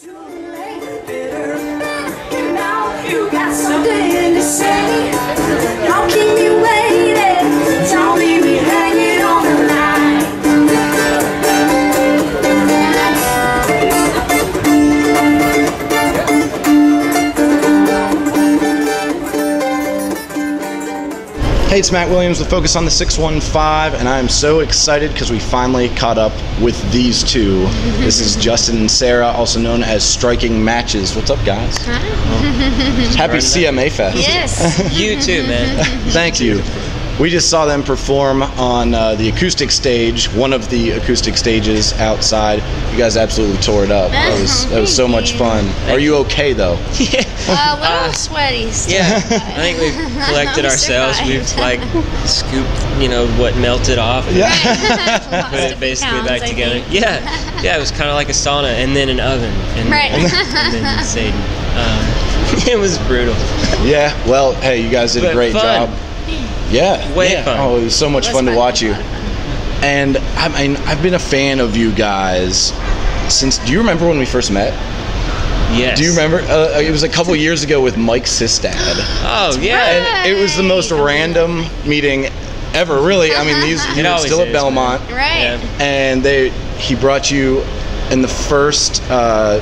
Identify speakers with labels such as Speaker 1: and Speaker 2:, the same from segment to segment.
Speaker 1: You got something to say. Don't keep me waiting. Tell me we hang it on the line.
Speaker 2: Hey, it's Matt Williams with Focus on the 615, and I am so excited because we finally caught up with these two. This is Justin and Sarah, also known as Striking Matches. What's up, guys?
Speaker 3: Hi.
Speaker 2: Happy CMA Fest.
Speaker 3: Yes.
Speaker 4: You too, man.
Speaker 2: Thank you. We just saw them perform on the acoustic stage, one of the acoustic stages outside. You guys absolutely tore it up. It was so much fun. Are you okay, though?
Speaker 3: Yeah. A little sweaty still.
Speaker 4: Yeah, I think we've collected ourselves. We've like scooped, what melted off and put it basically back together. Yeah, it was kind of like a sauna and then an oven. And then Satan. It was brutal.
Speaker 2: Yeah, well, hey, you guys did a great job. Yeah.
Speaker 4: Way fun.
Speaker 2: Oh, it was so much fun to watch you. And I mean, I've been a fan of you guys since. Do you remember when we first met?
Speaker 4: Yes.
Speaker 2: Do you remember? It was a couple years ago with Mike Sistad.
Speaker 4: Oh yeah.
Speaker 2: And it was the most random meeting ever. Really. I mean, he was still at Belmont.
Speaker 3: Right.
Speaker 4: Yeah.
Speaker 2: And he brought you. And the first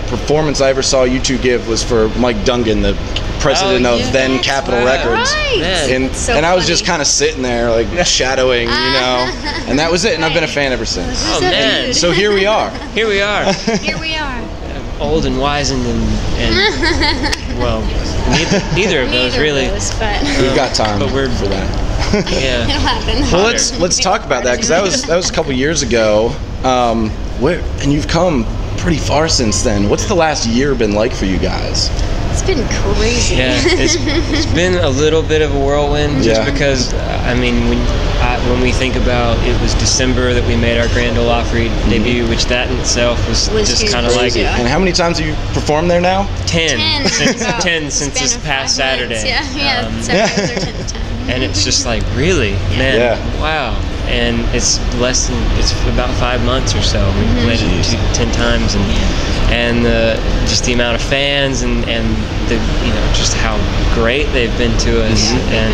Speaker 2: performance I ever saw you two give was for Mike Dungan, the president of then Capitol Records.
Speaker 3: Right.
Speaker 2: And I was just kind of sitting there, like shadowing, and that was it. And I've been a fan ever since.
Speaker 4: Oh man.
Speaker 2: So here we are.
Speaker 4: Here we are.
Speaker 3: Here we are.
Speaker 4: Old and wizened and well, neither of those really.
Speaker 2: We've got time for that.
Speaker 4: Yeah.
Speaker 3: It'll happen.
Speaker 2: Well, let's talk about that because that was a couple years ago. And you've come pretty far since then. What's the last year been like for you guys?
Speaker 3: It's been crazy.
Speaker 4: Yeah, it's been a little bit of a whirlwind just because, I mean, when we think about it was December that we made our Grand Ole Opry debut, which that in itself was just kind of like it.
Speaker 2: And how many times have you performed there now?
Speaker 4: 10 since this past Saturday.
Speaker 3: Saturdays are 10 times.
Speaker 4: And it's just like, really, man, wow. And it's about 5 months or so. We played it 10 times, and just the amount of fans and the just how great they've been to us, and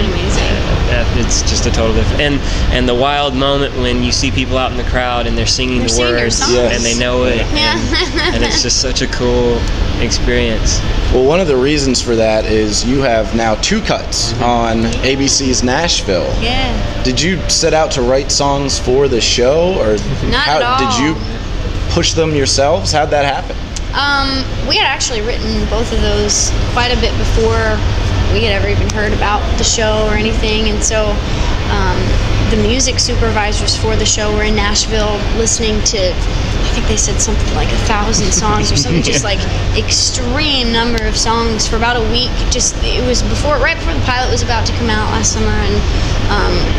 Speaker 4: it's just a total difference. And the wild moment when you see people out in the crowd and they're singing the words and they know it, and it's just such a cool experience.
Speaker 2: Well, one of the reasons for that is you have now 2 cuts on ABC's Nashville.
Speaker 3: Yeah.
Speaker 2: Did you set out to write songs for the show, or
Speaker 3: Not at all.
Speaker 2: Did you push them yourselves? How'd that happen?
Speaker 3: We had actually written both of those quite a bit before we had ever even heard about the show or anything, and so the music supervisors for the show were in Nashville listening to, I think they said something like 1,000 songs or something, just like extreme number of songs for about a week. It was right before the pilot was about to come out last summer,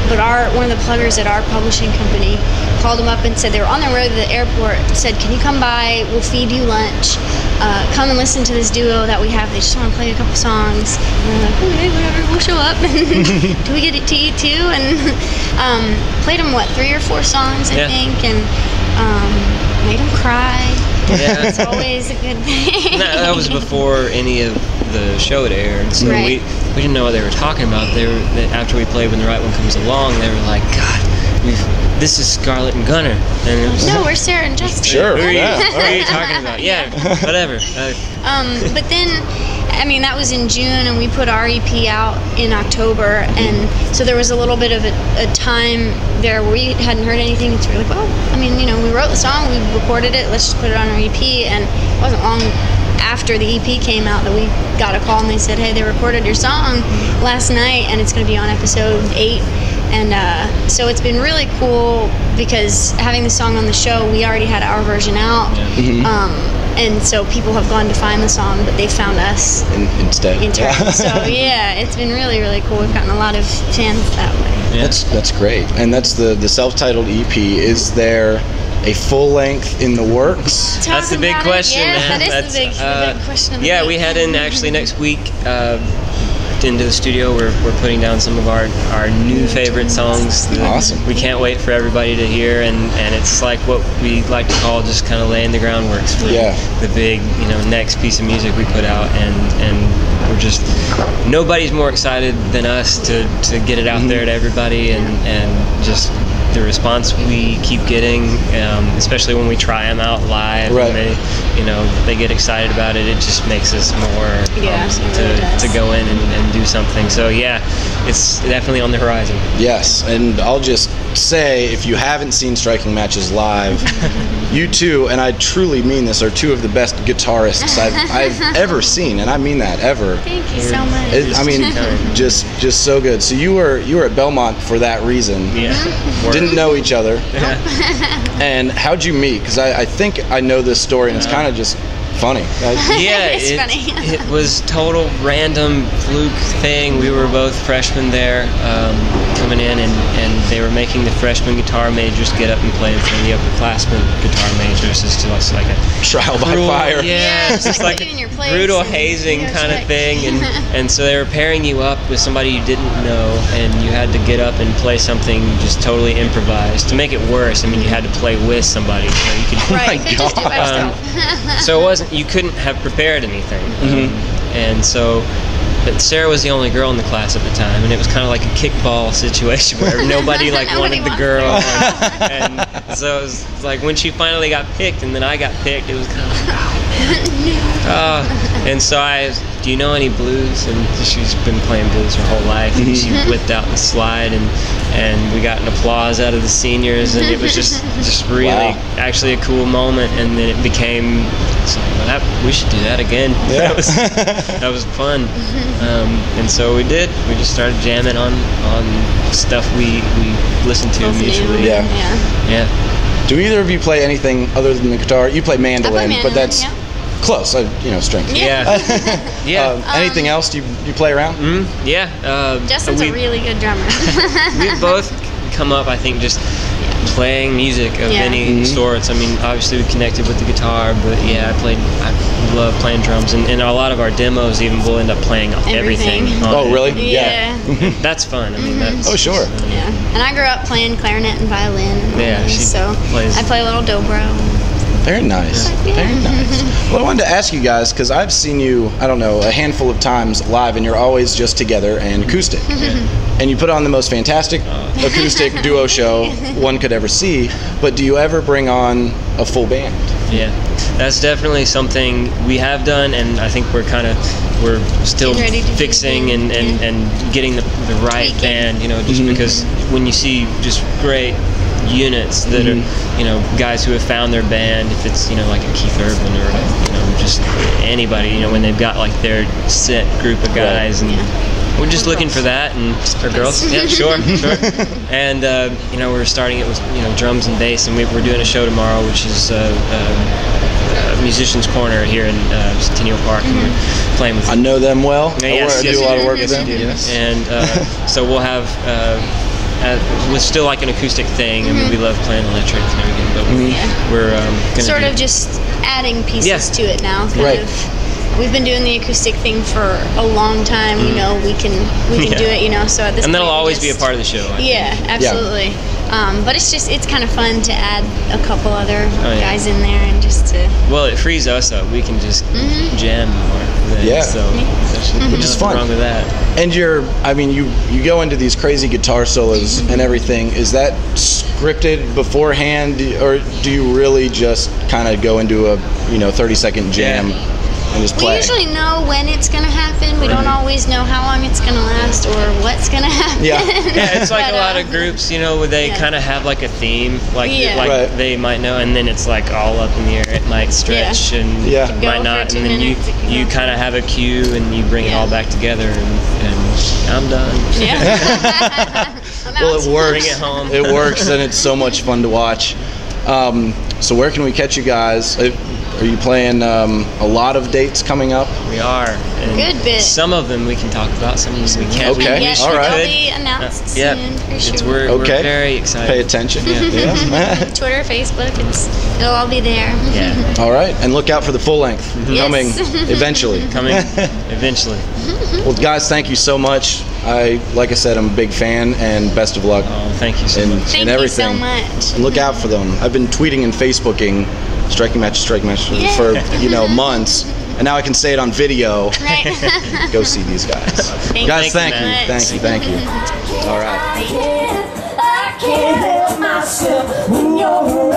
Speaker 3: but one of the pluggers at our publishing company called them up and said they were on their way to the airport, said, "Can you come by? We'll feed you lunch. Come and listen to this duo that we have. They just want to play a couple songs." And we're like, "Okay, whatever, we'll show up." Do we get it to you too? And played them 3 or 4 songs, I think, and made them cry.
Speaker 4: Yeah.
Speaker 3: It's always a good thing.
Speaker 4: That was before any of the show had aired, so we didn't know what they were talking about. After we played When the Right One Comes Along, they were like, "God, this is Scarlett and Gunner." And it was,
Speaker 3: no, we're Sarah and Justin.
Speaker 2: Sure.
Speaker 4: Who are you talking about? Yeah, whatever.
Speaker 3: But then, I mean, that was in June, and we put our EP out in October, and so there was a little bit of a time there where we hadn't heard anything, and so we were like, well, I mean, we wrote the song, we recorded it, let's just put it on our EP, and it wasn't long after the EP came out that we got a call, and they said, hey, they recorded your song last night, and it's going to be on episode 8, and so it's been really cool, because having the song on the show, we already had our version out, and so people have gone to find the song, but they found us
Speaker 2: instead.
Speaker 3: So yeah, it's been really, really cool. We've gotten a lot of fans that way.
Speaker 2: Yeah. That's great. And that's the self-titled EP. Is there a full length in the works?
Speaker 4: That's the big question, man.
Speaker 3: That is the big question of the week.
Speaker 4: We head in actually next week. into the studio. We're putting down some of our new favorite songs.
Speaker 2: Awesome.
Speaker 4: We can't wait for everybody to hear, and it's like what we like to call just kind of laying the groundwork for the big, next piece of music we put out, and we're just, nobody's more excited than us to get it out there to everybody, and just the response we keep getting, especially when we try them out live, and they get excited about it. It just makes us more to go in and do something. So yeah, it's definitely on the horizon.
Speaker 2: Yes, and I'll just say, if you haven't seen Striking Matches live, you two, and I truly mean this, are two of the best guitarists I've ever seen, and I mean that, ever.
Speaker 3: Thank you so much.
Speaker 2: Just so good. So you were at Belmont for that reason.
Speaker 4: Yeah.
Speaker 2: Didn't know each other. And how'd you meet? Because I think I know this story, and it's kind of just funny.
Speaker 4: Yeah,
Speaker 3: it's funny.
Speaker 4: It was total random fluke thing. We were both freshmen there, coming in, and they were making the freshman guitar majors get up and play for the upperclassmen guitar majors. It's just like a
Speaker 2: trial by fire.
Speaker 4: Yeah, it's just like a brutal hazing kind of thing, and so they were pairing you up with somebody you didn't know, and you had to get up and play something just totally improvised. To make it worse, I mean, you had to play with somebody, so you could.
Speaker 3: Right. Just do by yourself.
Speaker 4: So it wasn't. You couldn't have prepared anything, and so. But Sarah was the only girl in the class at the time, and it was kind of like a kickball situation where nobody wanted the girl, and so it was like when she finally got picked, and then I got picked, it was kind of like, oh man. And so do you know any blues? And she's been playing blues her whole life, and she whipped out the slide, and we got an applause out of the seniors, and it was just really actually a cool moment, and then it became. We should do that again.
Speaker 2: Yeah.
Speaker 4: That was fun. And so we did. We just started jamming on stuff we listened to mutually.
Speaker 2: Yeah. Do either of you play anything other than the guitar? You play mandolin, but that's close. Strings.
Speaker 3: Yeah.
Speaker 2: Anything else you play around?
Speaker 4: Yeah.
Speaker 3: Justin's a really good drummer.
Speaker 4: We've both come up, I think, just playing music of any sorts. I mean, obviously we connected with the guitar, but I love playing drums, and a lot of our demos even will end up playing everything on
Speaker 2: Oh, really?
Speaker 3: Yeah.
Speaker 4: That's fun. I mean, that's...
Speaker 2: Oh, sure.
Speaker 3: And I grew up playing clarinet and violin, so I play a little dobro.
Speaker 2: Very nice. Very nice. Well, I wanted to ask you guys, because I've seen you, I don't know, a handful of times live, and you're always just together and acoustic. And you put on the most fantastic acoustic duo show one could ever see, but do you ever bring on a full band?
Speaker 4: Yeah, that's definitely something we have done, and I think we're still fixing and getting the right band, just because when you see just great units that are, guys who have found their band, if it's, like a Keith Urban or, just anybody, when they've got like their set group of guys, and we're just looking for that, and or girls, yeah, sure. And we're starting it with drums and bass, and we're doing a show tomorrow, which is Musicians Corner here in Centennial Park, and we're playing with.
Speaker 2: I know them well.
Speaker 4: Yes,
Speaker 2: I do a lot of work with them.
Speaker 4: Yes. And so we'll have. With still like an acoustic thing. I mean, we love playing electric and everything, but we're gonna
Speaker 3: sort of just adding pieces to it now. Kind of. We've been doing the acoustic thing for a long time. We know we can do it. So at this
Speaker 4: and
Speaker 3: point,
Speaker 4: that'll always be a part of the show. I think.
Speaker 3: Absolutely. But it's kind of fun to add a couple other guys in there, and just to.
Speaker 4: Well, it frees us up. We can just jam more. So
Speaker 2: which is fun.
Speaker 4: Wrong with that.
Speaker 2: And you go into these crazy guitar solos and everything. Is that scripted beforehand, or do you really just kind of go into a 30-second jam? And just play.
Speaker 3: We usually know when it's going to happen. We don't always know how long it's going to last or what's going to happen.
Speaker 4: Yeah, it's like a lot of groups, where they kind of have like a theme, like they might know, and then it's like all up in the air. It might stretch and it might not, and then you kind of have a cue and you bring it all back together, and I'm done.
Speaker 2: Well, it works.
Speaker 4: Bring it home.
Speaker 2: It works, and it's so much fun to watch. So where can we catch you guys? Are you playing a lot of dates coming up?
Speaker 4: We are. And
Speaker 3: Good bit.
Speaker 4: Some of them we can talk about. Some of them we can't.
Speaker 2: Okay.
Speaker 3: Yes,
Speaker 2: all right.
Speaker 3: They'll be announced
Speaker 4: Yeah.
Speaker 3: soon, for sure.
Speaker 4: We're very excited.
Speaker 2: Pay attention.
Speaker 4: Yeah.
Speaker 3: Twitter, Facebook, it'll all be there.
Speaker 4: Yeah.
Speaker 2: All right, and look out for the full length coming eventually.
Speaker 4: Coming eventually.
Speaker 2: Well, guys, thank you so much. Like I said, I'm a big fan, and best of luck.
Speaker 4: Oh, thank you so much.
Speaker 3: Thank
Speaker 2: and everything.
Speaker 3: you so much.
Speaker 2: And look out for them. I've been tweeting and Facebooking striking matches for months, and now I can say it on video.
Speaker 3: Right.
Speaker 2: Go see these guys.
Speaker 3: Guys,
Speaker 2: Thank
Speaker 3: you.
Speaker 2: Thank you. All right.
Speaker 1: I can't help myself when you're